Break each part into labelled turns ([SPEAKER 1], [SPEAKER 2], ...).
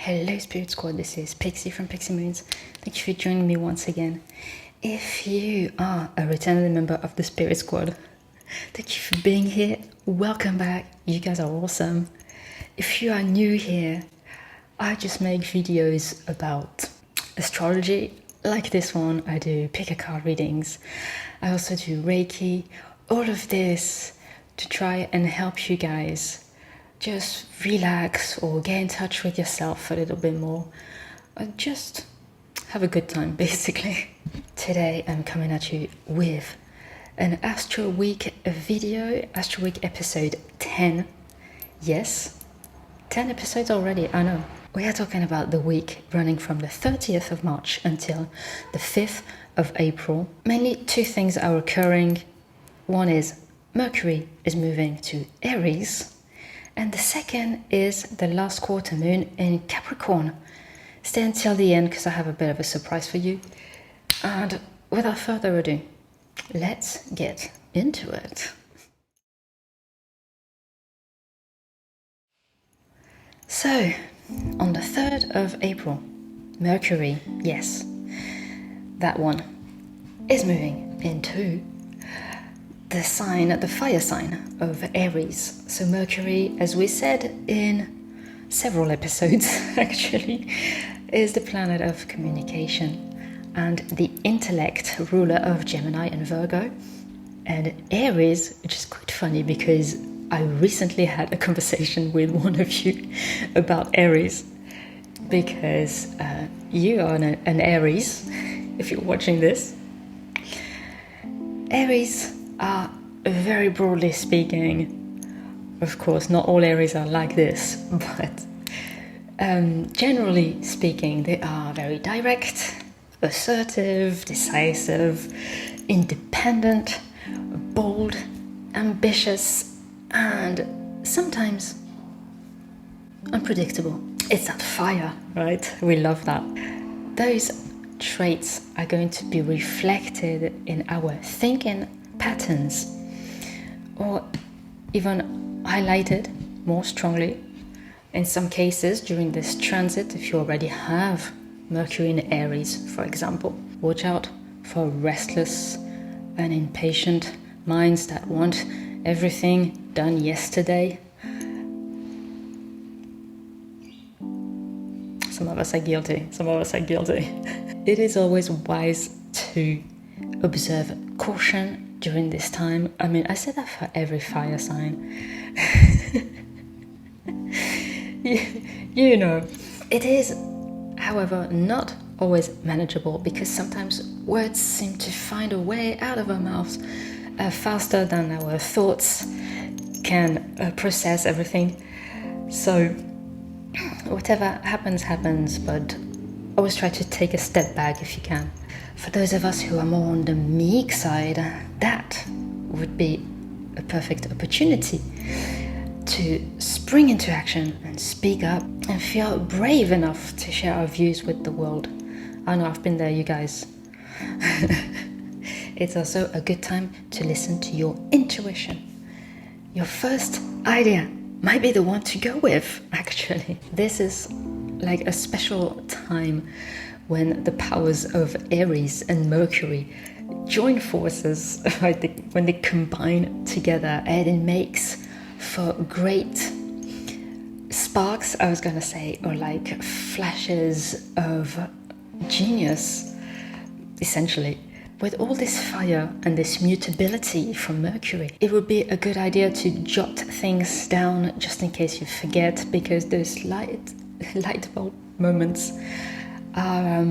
[SPEAKER 1] Hello Spirit Squad, this is Pixie from Pixie Moons. Thank you for joining me once again. If you are a returning member of the Spirit Squad, thank you for being here. Welcome back, you guys are awesome. If you are new here, I just make videos about astrology, like this one. I do pick a card readings, I also do Reiki, all of this to try and help you guys just relax or get in touch with yourself a little bit more, or just have a good time basically. Today I'm coming at you with an Astro Week video, Astro Week episode 10. Yes, 10 episodes already, I know. We are talking about the week running from the 30th of March until the 5th of April. Mainly two things are occurring. One is Mercury is moving to Aries, and the second is the last quarter moon in Capricorn. Stay until the end because I have a bit of a surprise for you. And without further ado, let's get into it. So, on the 3rd of April, Mercury, yes, that one, is moving into the sign, the fire sign of Aries. So Mercury, as we said in several episodes actually, is the planet of communication and the intellect, ruler of Gemini and Virgo. And Aries, which is quite funny because I recently had a conversation with one of you about Aries, because you are an Aries, if you're watching this. Aries are, very broadly speaking, of course not all Aries are like this, but generally speaking, they are very direct, assertive, decisive, independent, bold, ambitious, and sometimes unpredictable. It's that fire, right? We love that. Those traits are going to be reflected in our thinking patterns, or even highlighted more strongly in some cases during this transit. If you already have Mercury in Aries, for example, watch out for restless and impatient minds that want everything done yesterday. Some of us are guilty. It is always wise to observe caution during this time. I mean, I say that for every fire sign. you know, it is, however, not always manageable because sometimes words seem to find a way out of our mouths faster than our thoughts can process everything. So whatever happens, but always try to take a step back if you can. For those of us who are more on the meek side, that would be a perfect opportunity to spring into action and speak up and feel brave enough to share our views with the world. I know I've been there, you guys. It's also a good time to listen to your intuition. Your first idea might be the one to go with, actually. This is like a special time when the powers of Aries and Mercury join forces, when they combine together, and it makes for great sparks, I was gonna say, or like flashes of genius, essentially. With all this fire and this mutability from Mercury, it would be a good idea to jot things down just in case you forget, because those light bulb moments are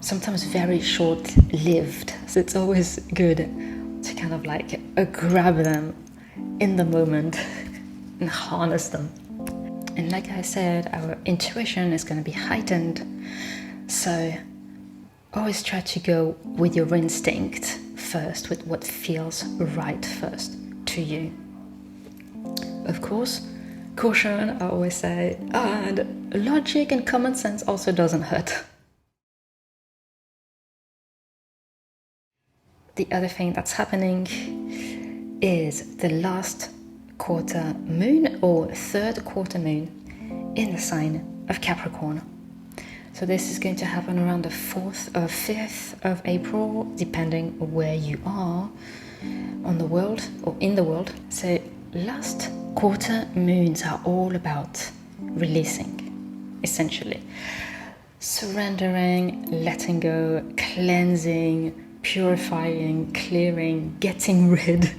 [SPEAKER 1] sometimes very short-lived. So it's always good to kind of like grab them in the moment and harness them. And like I said, our intuition is going to be heightened. So always try to go with your instinct first, with what feels right first to you. Of course, caution, I always say, and logic and common sense also doesn't hurt. The other thing that's happening is the last quarter moon or third quarter moon in the sign of Capricorn. So this is going to happen around the 4th or 5th of April, depending where you are on the world or in the world. So last quarter moons are all about releasing, essentially. Surrendering, letting go, cleansing, purifying, clearing, getting rid.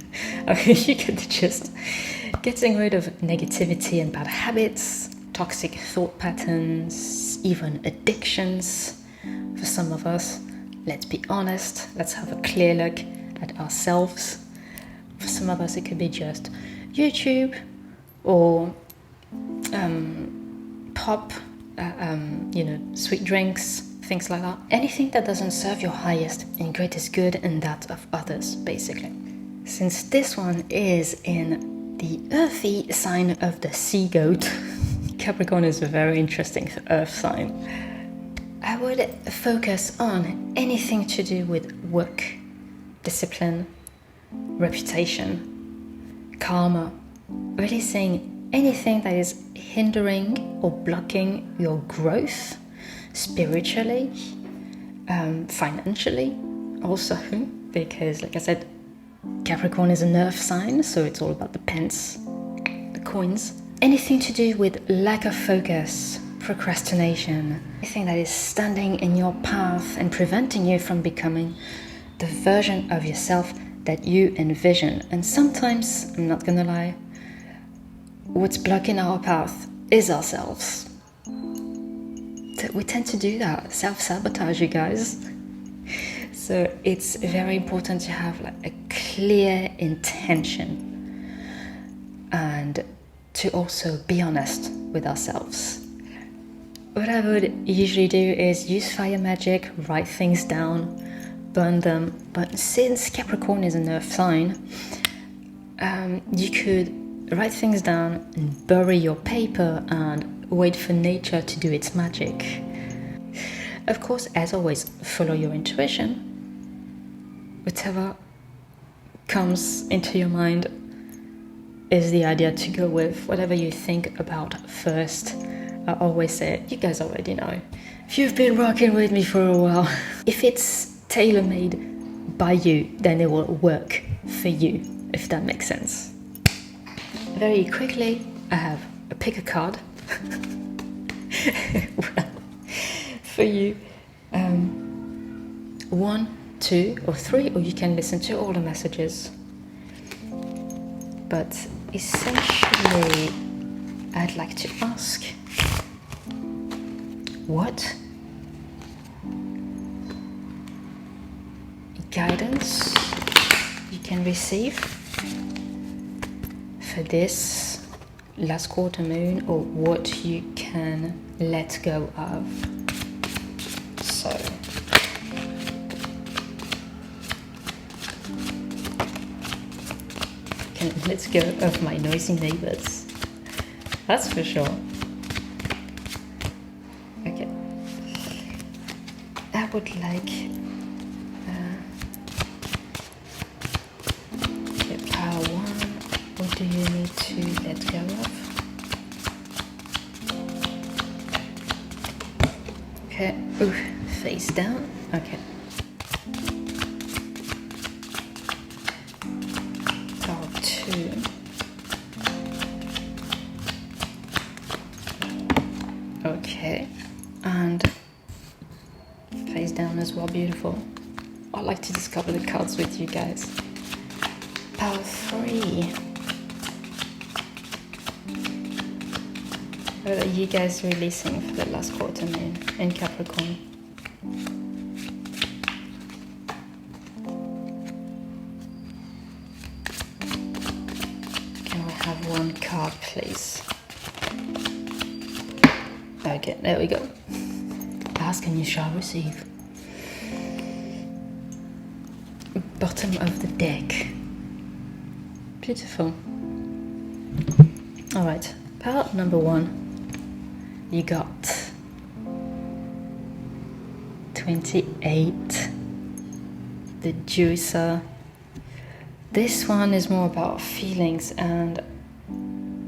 [SPEAKER 1] Okay, you get the gist. Getting rid of negativity and bad habits, toxic thought patterns, even addictions. For some of us, let's be honest, let's have a clear look at ourselves. For some of us, it could be just YouTube or pop, sweet drinks, things like that. Anything that doesn't serve your highest and greatest good and that of others, basically. Since this one is in the earthy sign of the sea goat, Capricorn is a very interesting earth sign. I would focus on anything to do with work, discipline, reputation, karma, releasing anything that is hindering or blocking your growth spiritually, financially also, because like I said, Capricorn is an earth sign, so it's all about the pence, the coins. Anything to do with lack of focus, procrastination, anything that is standing in your path and preventing you from becoming the version of yourself that you envision. And sometimes, I'm not gonna lie, what's blocking our path is ourselves. We tend to do that, self-sabotage, you guys. So it's very important to have like a clear intention and to also be honest with ourselves. What I would usually do is use fire magic, write things down, burn them. But since Capricorn is an earth sign, you could write things down and bury your paper and wait for nature to do its magic. Of course, as always, follow your intuition. Whatever comes into your mind is the idea to go with. Whatever you think about first. I always say, you guys already know. If you've been rocking with me for a while, if it's tailor-made by you, then it will work for you, if that makes sense. Very quickly, I have a pick a card for you. 1, 2 or 3, or you can listen to all the messages. But essentially, I'd like to ask, what guidance you can receive for this last quarter moon, or what you can let go of. So can let go of my noisy neighbors, that's for sure. Okay, I would like power 1. What do you need to let go of? Okay, ooh, face down. Okay. Power 2. Okay, and face down as well. Beautiful. I like to discover the cards with you guys. Power 3. What are you guys releasing for the last quarter moon in Capricorn? Can we have one card, please? Okay, there we go. Ask and you shall receive. Bottom of the deck. Beautiful. Alright, part number 1. You got 28. The juicer. This one is more about feelings and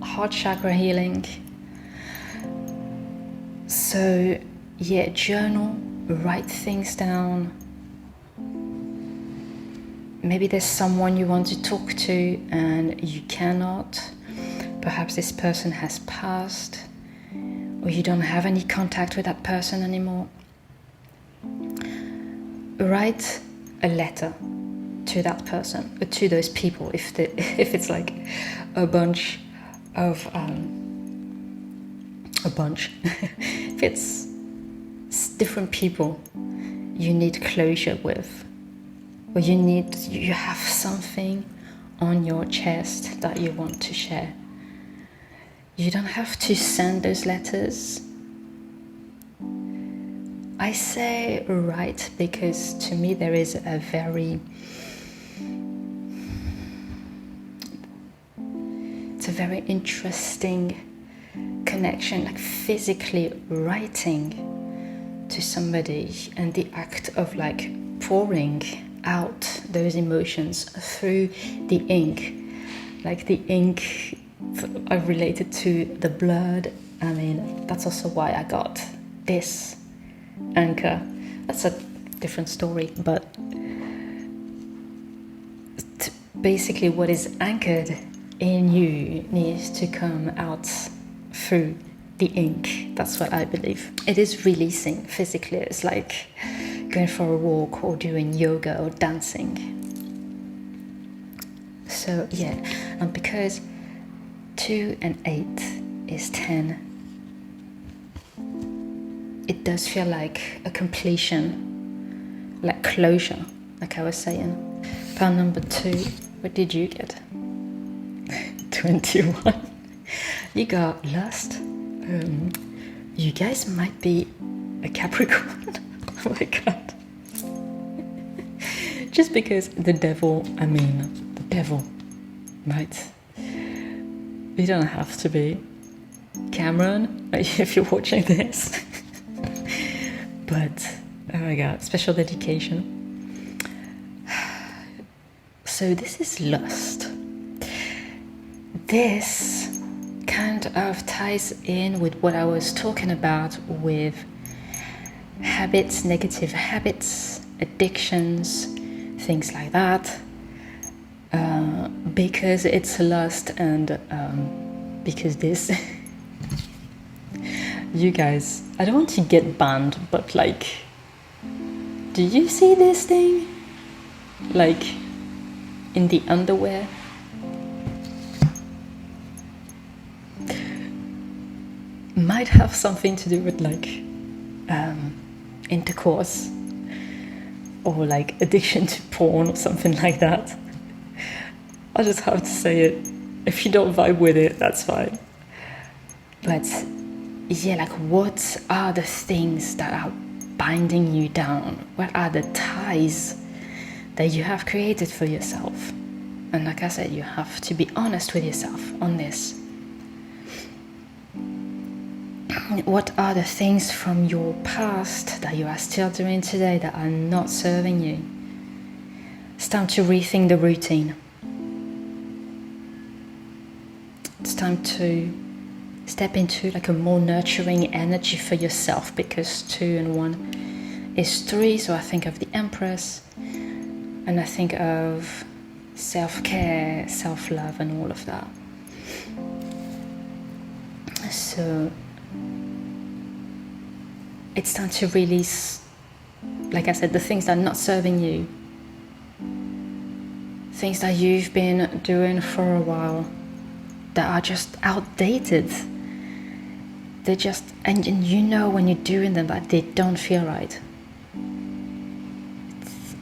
[SPEAKER 1] heart chakra healing. So yeah, journal, write things down. Maybe there's someone you want to talk to and you cannot. Perhaps this person has passed, or you don't have any contact with that person anymore. Write a letter to that person, or to those people, if it's like a bunch of if it's different people you need closure with, or you have something on your chest that you want to share. You don't have to send those letters. I say write because to me there is a very interesting connection, like physically writing to somebody, and the act of like pouring out those emotions through the ink. Like the ink, I related to the blood. I mean, that's also why I got this anchor. That's a different story, but basically what is anchored in you needs to come out through the ink. That's what I believe. It is releasing physically. It's like going for a walk or doing yoga or dancing. So yeah, and because 2 and 8 is 10, it does feel like a completion, like closure, like I was saying. Pile number 2, what did you get? 21. You got lost. You guys might be a Capricorn. Oh my god. Just because the devil, right? You don't have to be Cameron if you're watching this. But, oh my god, special dedication. So this is lust. This kind of ties in with what I was talking about with habits, negative habits, addictions, things like that. Because it's lust and because this... You guys, I don't want to get banned, but like, do you see this thing? Like, in the underwear? Might have something to do with like intercourse or like addiction to porn or something like that. I just have to say it. If you don't vibe with it, that's fine. But yeah, like what are the things that are binding you down? What are the ties that you have created for yourself? And like I said, you have to be honest with yourself on this. What are the things from your past that you are still doing today that are not serving you? It's time to rethink the routine. It's time to step into like a more nurturing energy for yourself, because 2 and 1 is 3. So I think of the Empress, and I think of self-care, self-love, and all of that. So it's time to release, like I said, the things that are not serving you, things that you've been doing for a while that are just outdated. They just, and you know when you're doing them that they don't feel right.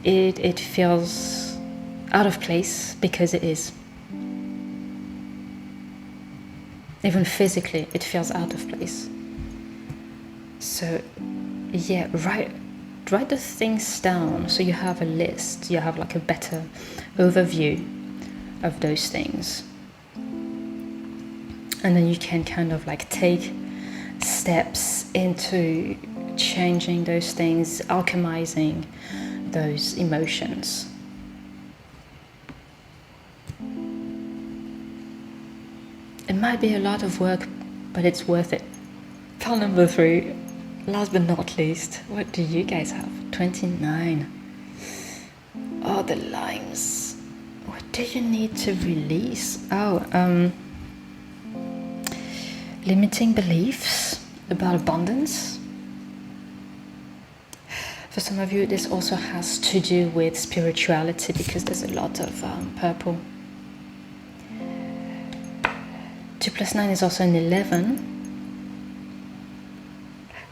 [SPEAKER 1] It feels out of place, because it is. Even physically, it feels out of place. So yeah, write the things down so you have a list, you have like a better overview of those things. And then you can kind of like take steps into changing those things, alchemizing those emotions. It might be a lot of work, but it's worth it. Pile number 3, last but not least, what do you guys have? 29. Oh, the limes. What do you need to release? Limiting beliefs about abundance. For some of you, this also has to do with spirituality because there's a lot of purple. 2 plus 9 is also an 11.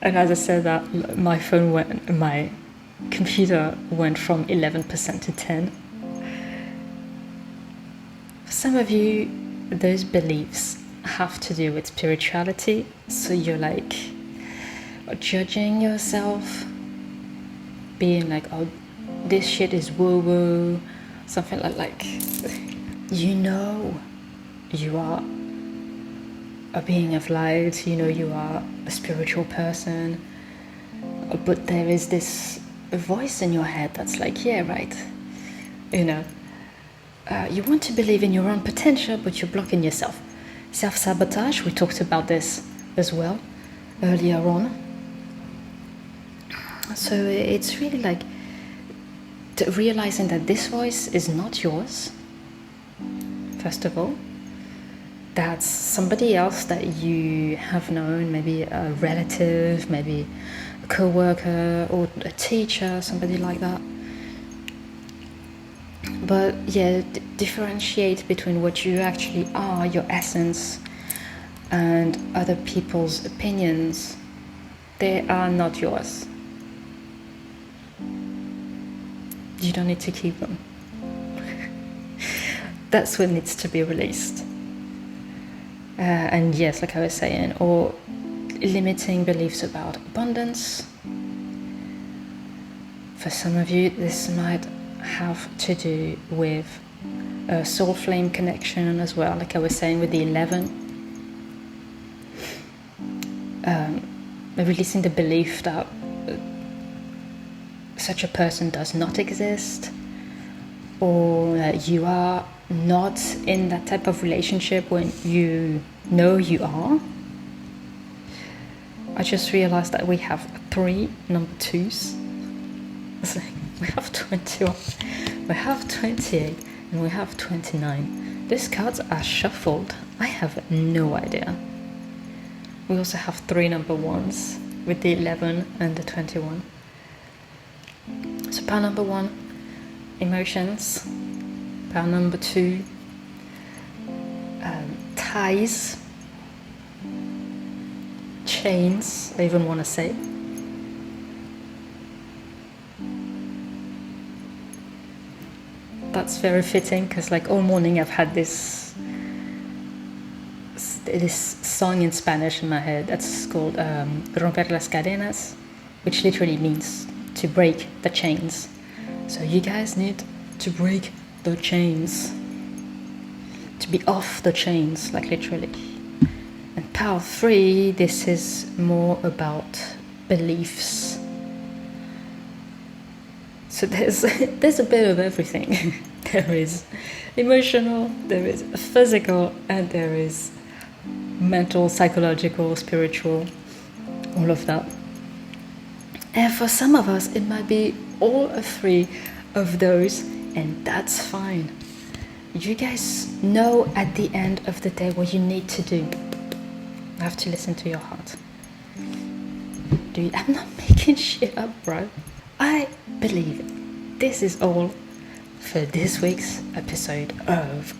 [SPEAKER 1] And as I said that, my computer went from 11% to 10. For some of you, those beliefs have to do with spirituality. So you're like judging yourself, being like, oh, this shit is woo-woo, something like you know you are a being of light, you know you are a spiritual person, but there is this voice in your head that's like, yeah, right, you know, you want to believe in your own potential, but you're blocking yourself. Self-sabotage, we talked about this as well earlier on. So it's really like realizing that this voice is not yours, first of all. That's somebody else that you have known, maybe a relative, maybe a co-worker or a teacher, somebody like that. But yeah, differentiate between what you actually are, your essence, and other people's opinions. They are not yours. You don't need to keep them. That's what needs to be released. And yes, like I was saying, or limiting beliefs about abundance. For some of you, this might have to do with a soul flame connection as well, like I was saying with the 11. Releasing the belief that such a person does not exist, or that you are not in that type of relationship when you know you are. I just realized that we have 3 number 2s. It's like we have 21, we have 28, and we have 29. These cards are shuffled. I have no idea. We also have 3 number 1s with the 11 and the 21. So pile number 1, emotions. Pile number 2, ties, chains, I even want to say. That's very fitting because like all morning I've had this song in Spanish in my head that's called Romper las cadenas, which literally means to break the chains. So you guys need to break the chains, to be off the chains, like literally. And pile 3, this is more about beliefs. So there's a bit of everything. There is emotional, there is physical, and there is mental, psychological, spiritual, all of that. And for some of us, it might be all 3 of those, and that's fine. You guys know at the end of the day what you need to do. You have to listen to your heart. I'm not making shit up, bro. I believe it. This is all for this week's episode of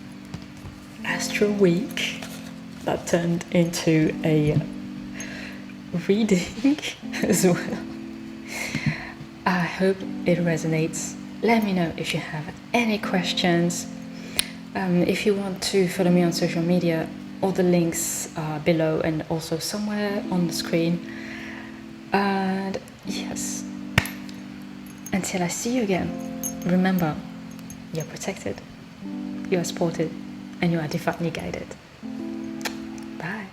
[SPEAKER 1] Astro Week that turned into a reading as well. I hope it resonates. Let me know if you have any questions. If you want to follow me on social media, all the links are below and also somewhere on the screen. And yes, until I see you again, remember, you're protected, you are supported, and you are divinely guided. Bye.